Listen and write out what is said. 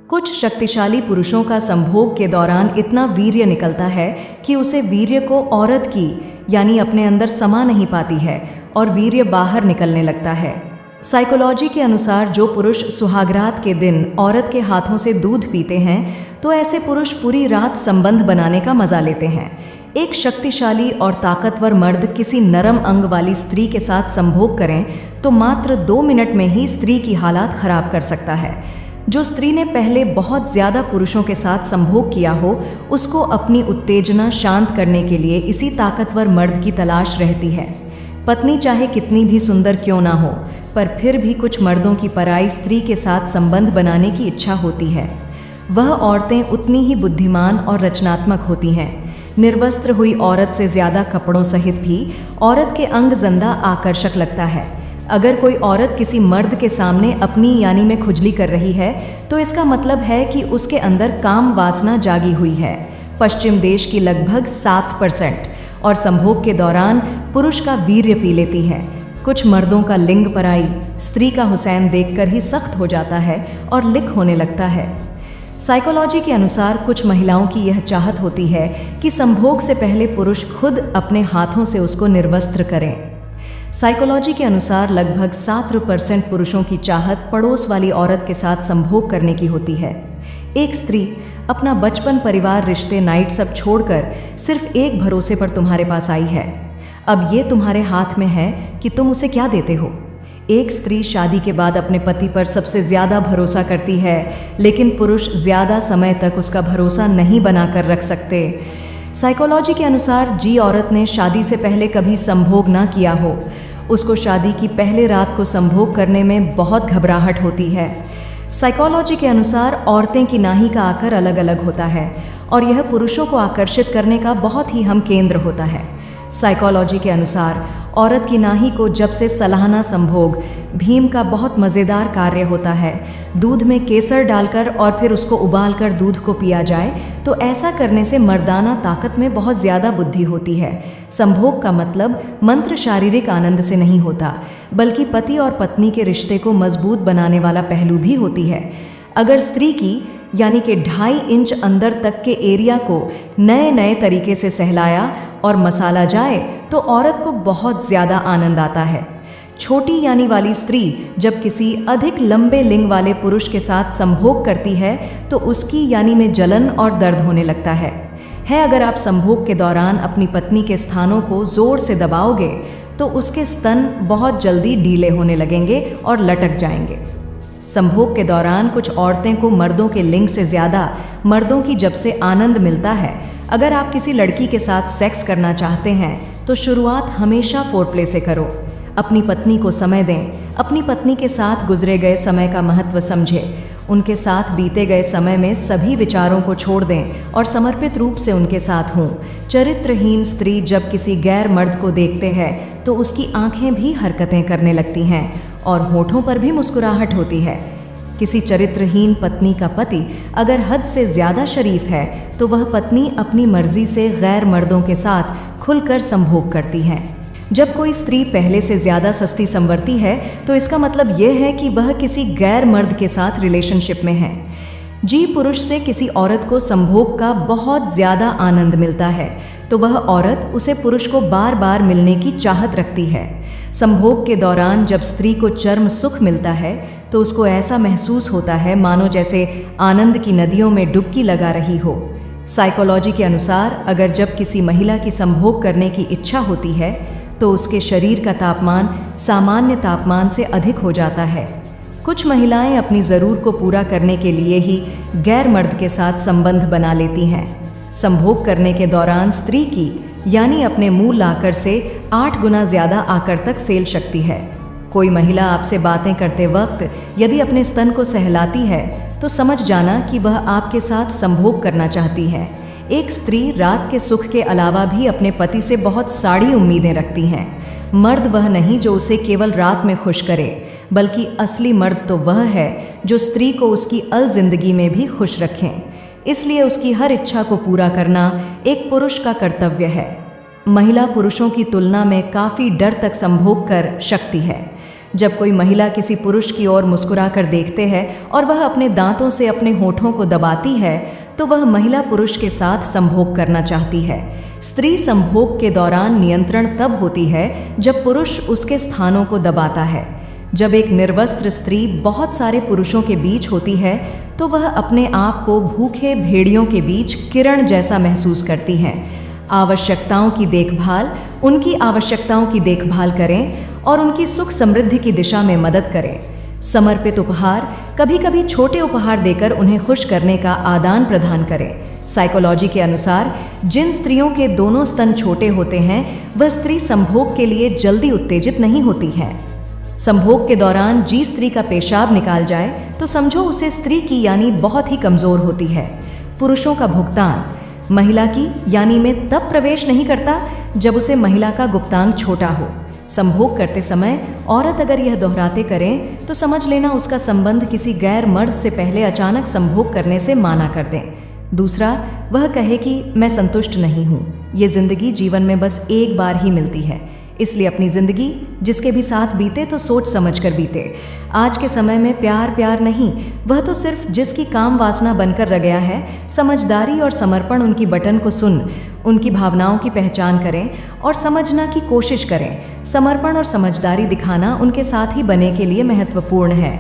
कुछ शक्तिशाली पुरुषों का संभोग के दौरान इतना वीर्य निकलता है कि उसे वीर्य को औरत की यानी अपने अंदर समा नहीं पाती है और वीर्य बाहर निकलने लगता है। साइकोलॉजी के अनुसार जो पुरुष सुहागरात के दिन औरत के हाथों से दूध पीते हैं तो ऐसे पुरुष पूरी रात संबंध बनाने का मजा लेते हैं। एक शक्तिशाली और ताकतवर मर्द किसी नरम अंग वाली स्त्री के साथ संभोग करें तो मात्र 2 मिनट में ही स्त्री की हालत खराब कर सकता है। जो स्त्री ने पहले बहुत ज़्यादा पुरुषों के साथ संभोग किया हो उसको अपनी उत्तेजना शांत करने के लिए इसी ताकतवर मर्द की तलाश रहती है। पत्नी चाहे कितनी भी सुंदर क्यों ना हो, पर फिर भी कुछ मर्दों की पराई स्त्री के साथ संबंध बनाने की इच्छा होती है। वह औरतें उतनी ही बुद्धिमान और रचनात्मक होती हैं। निर्वस्त्र हुई औरत से ज़्यादा कपड़ों सहित भी औरत के अंग ज़ंदा आकर्षक लगता है। अगर कोई औरत किसी मर्द के सामने अपनी यानी में खुजली कर रही है तो इसका मतलब है कि उसके अंदर काम वासना जागी हुई है। पश्चिम देश की लगभग 7% और संभोग के दौरान पुरुष का वीर्य पी लेती है। कुछ मर्दों का लिंग पराई स्त्री का हुसैन देखकर ही सख्त हो जाता है और लिक होने लगता है। साइकोलॉजी के अनुसार कुछ महिलाओं की यह चाहत होती है कि संभोग से पहले पुरुष खुद अपने हाथों से उसको निर्वस्त्र करें। साइकोलॉजी के अनुसार लगभग 7% पुरुषों की चाहत पड़ोस वाली औरत के साथ संभोग करने की होती है। एक स्त्री अपना बचपन, परिवार, रिश्ते, नाइट सब छोड़कर सिर्फ एक भरोसे पर तुम्हारे पास आई है। अब ये तुम्हारे हाथ में है कि तुम उसे क्या देते हो। एक स्त्री शादी के बाद अपने पति पर सबसे ज़्यादा भरोसा करती है, लेकिन पुरुष ज़्यादा समय तक उसका भरोसा नहीं बनाकर रख सकते। साइकोलॉजी के अनुसार जी औरत ने शादी से पहले कभी संभोग ना किया हो, उसको शादी की पहले रात को संभोग करने में बहुत घबराहट होती है। साइकोलॉजी के अनुसार औरतें की नाही का आकार अलग अलग होता है और यह पुरुषों को आकर्षित करने का बहुत ही अहम केंद्र होता है। साइकोलॉजी के अनुसार औरत की नाही को जब से सालाना संभोग भीम का बहुत मज़ेदार कार्य होता है। दूध में केसर डालकर और फिर उसको उबालकर दूध को पिया जाए तो ऐसा करने से मर्दाना ताकत में बहुत ज़्यादा बुद्धि होती है। संभोग का मतलब मंत्र शारीरिक आनंद से नहीं होता, बल्कि पति और पत्नी के रिश्ते को मजबूत बनाने वाला पहलू भी होती है। अगर स्त्री की यानी कि 2.5 इंच अंदर तक के एरिया को नए नए तरीके से सहलाया और मसाला जाए तो औरत को बहुत ज़्यादा आनंद आता है। छोटी यानी वाली स्त्री जब किसी अधिक लंबे लिंग वाले पुरुष के साथ संभोग करती है तो उसकी यानी में जलन और दर्द होने लगता है। अगर आप संभोग के दौरान अपनी पत्नी के स्थानों को ज़ोर से दबाओगे तो उसके स्तन बहुत जल्दी ढीले होने लगेंगे और लटक जाएंगे। संभोग के दौरान कुछ औरतें को मर्दों के लिंग से ज़्यादा मर्दों की जब से आनंद मिलता है। अगर आप किसी लड़की के साथ सेक्स करना चाहते हैं तो शुरुआत हमेशा फोरप्ले से करो। अपनी पत्नी को समय दें, अपनी पत्नी के साथ गुजरे गए समय का महत्व समझें, उनके साथ बीते गए समय में सभी विचारों को छोड़ दें और समर्पित रूप से उनके साथ हों। चरित्रहीन स्त्री जब किसी गैर मर्द को देखते हैं तो उसकी आंखें भी हरकतें करने लगती हैं और होठों पर भी मुस्कुराहट होती है। किसी चरित्रहीन पत्नी का पति अगर हद से ज़्यादा शरीफ है तो वह पत्नी अपनी मर्जी से गैर मर्दों के साथ खुलकर संभोग करती है। जब कोई स्त्री पहले से ज़्यादा सस्ती संवरती है तो इसका मतलब यह है कि वह किसी गैर मर्द के साथ रिलेशनशिप में है। जी पुरुष से किसी औरत को संभोग का बहुत ज़्यादा आनंद मिलता है तो वह औरत उसे पुरुष को बार बार मिलने की चाहत रखती है। संभोग के दौरान जब स्त्री को चर्म सुख मिलता है तो उसको ऐसा महसूस होता है मानो जैसे आनंद की नदियों में डुबकी लगा रही हो। साइकोलॉजी के अनुसार अगर जब किसी महिला की संभोग करने की इच्छा होती है तो उसके शरीर का तापमान सामान्य तापमान से अधिक हो जाता है। कुछ महिलाएं अपनी ज़रूरत को पूरा करने के लिए ही गैर मर्द के साथ संबंध बना लेती हैं। संभोग करने के दौरान स्त्री की यानी अपने मूल लाकर से 8 गुना ज़्यादा आकर तक फैल सकती है। कोई महिला आपसे बातें करते वक्त यदि अपने स्तन को सहलाती है तो समझ जाना कि वह आपके साथ संभोग करना चाहती है। एक स्त्री रात के सुख के अलावा भी अपने पति से बहुत सारी उम्मीदें रखती हैं। मर्द वह नहीं जो उसे केवल रात में खुश करे, बल्कि असली मर्द तो वह है जो स्त्री को उसकी अल जिंदगी में भी खुश रखें। इसलिए उसकी हर इच्छा को पूरा करना एक पुरुष का कर्तव्य है। महिला पुरुषों की तुलना में काफ़ी डर तक संभोग कर सकती है। जब कोई महिला किसी पुरुष की ओर मुस्कुराकर देखते हैं और वह अपने दांतों से अपने होठों को दबाती है तो वह महिला पुरुष के साथ संभोग करना चाहती है। स्त्री संभोग के दौरान नियंत्रण तब होती है जब पुरुष उसके स्थानों को दबाता है। जब एक निर्वस्त्र स्त्री बहुत सारे पुरुषों के बीच होती है तो वह अपने आप को भूखे भेड़ियों के बीच किरण जैसा महसूस करती हैं। आवश्यकताओं की देखभाल, उनकी आवश्यकताओं की देखभाल करें और उनकी सुख समृद्धि की दिशा में मदद करें। समर्पित उपहार, कभी कभी छोटे उपहार देकर उन्हें खुश करने का आदान प्रदान करें। साइकोलॉजी के अनुसार जिन स्त्रियों के दोनों स्तन छोटे होते हैं वह स्त्री संभोग के लिए जल्दी उत्तेजित नहीं होती हैं। संभोग के दौरान जिस स्त्री का पेशाब निकाल जाए तो समझो उसे स्त्री की यानी बहुत ही कमजोर होती है। पुरुषों का भुगतान महिला की यानी में तब प्रवेश नहीं करता जब उसे महिला का गुप्तांग छोटा हो। संभोग करते समय औरत अगर यह दोहराते करें तो समझ लेना उसका संबंध किसी गैर मर्द से पहले अचानक संभोग करने से माना कर दें। दूसरा, वह कहे कि मैं संतुष्ट नहीं हूँ, ये जिंदगी जीवन में बस एक बार ही मिलती है, इसलिए अपनी जिंदगी जिसके भी साथ बीते तो सोच समझ कर बीते। आज के समय में प्यार प्यार नहीं, वह तो सिर्फ जिसकी काम वासना बनकर रह गया है। समझदारी और समर्पण उनकी बटन को सुन, उनकी भावनाओं की पहचान करें और समझना की कोशिश करें। समर्पण और समझदारी दिखाना उनके साथ ही बने के लिए महत्वपूर्ण है।